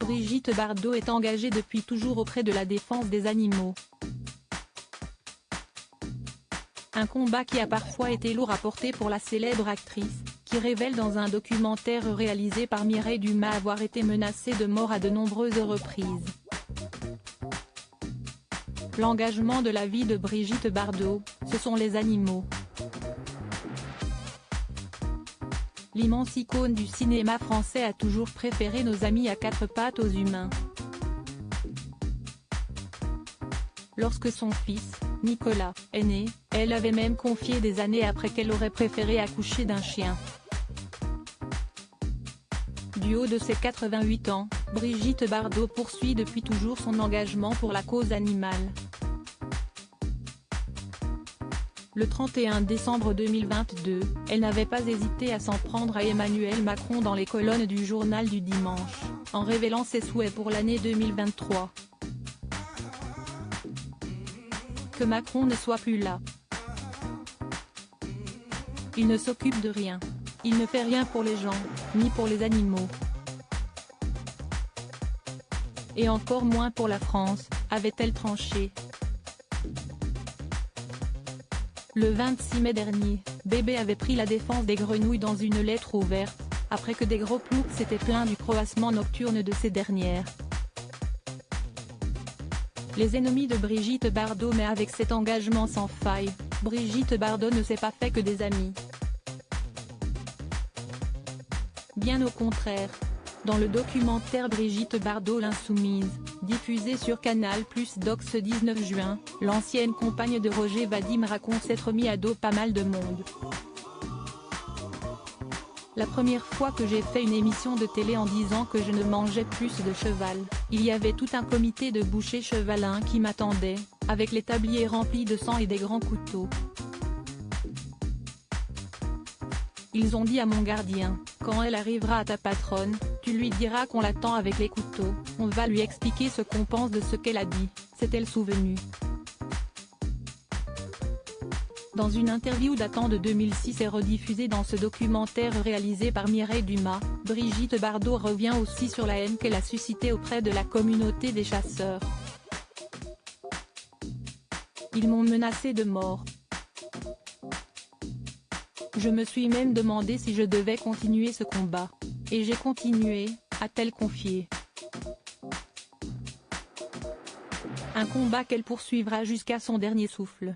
Brigitte Bardot est engagée depuis toujours auprès de la défense des animaux. Un combat qui a parfois été lourd à porter pour la célèbre actrice, qui révèle dans un documentaire réalisé par Mireille Dumas avoir été menacée de mort à de nombreuses reprises. L'engagement de la vie de Brigitte Bardot, ce sont les animaux. L'immense icône du cinéma français a toujours préféré nos amis à quatre pattes aux humains. Lorsque son fils, Nicolas, est né, elle avait même confié des années après qu'elle aurait préféré accoucher d'un chien. Du haut de ses 88 ans, Brigitte Bardot poursuit depuis toujours son engagement pour la cause animale. Le 31 décembre 2022, elle n'avait pas hésité à s'en prendre à Emmanuel Macron dans les colonnes du journal du dimanche, en révélant ses souhaits pour l'année 2023. Que Macron ne soit plus là. Il ne s'occupe de rien. Il ne fait rien pour les gens, ni pour les animaux. Et encore moins pour la France, avait-elle tranché. Le 26 mai dernier, Bébé avait pris la défense des grenouilles dans une lettre ouverte, après que des gros ploucs s'étaient plaints du croassement nocturne de ces dernières. Les ennemis de Brigitte Bardot. Mais avec cet engagement sans faille, Brigitte Bardot ne s'est pas fait que des amis. Bien au contraire. Dans le documentaire Brigitte Bardot l'insoumise, diffusé sur Canal+ Docs 19 juin, l'ancienne compagne de Roger Vadim raconte s'être mis à dos pas mal de monde. La première fois que j'ai fait une émission de télé en disant que je ne mangeais plus de cheval, il y avait tout un comité de bouchers chevalins qui m'attendait, avec les tabliers remplis de sang et des grands couteaux. Ils ont dit à mon gardien, quand elle arrivera à ta patronne, tu lui diras qu'on l'attend avec les couteaux, on va lui expliquer ce qu'on pense de ce qu'elle a dit, s'est-elle souvenue. Dans une interview datant de 2006 et rediffusée dans ce documentaire réalisé par Mireille Dumas, Brigitte Bardot revient aussi sur la haine qu'elle a suscitée auprès de la communauté des chasseurs. Ils m'ont menacée de mort. Je me suis même demandé si je devais continuer ce combat. Et j'ai continué, a-t-elle confié. Un combat qu'elle poursuivra jusqu'à son dernier souffle.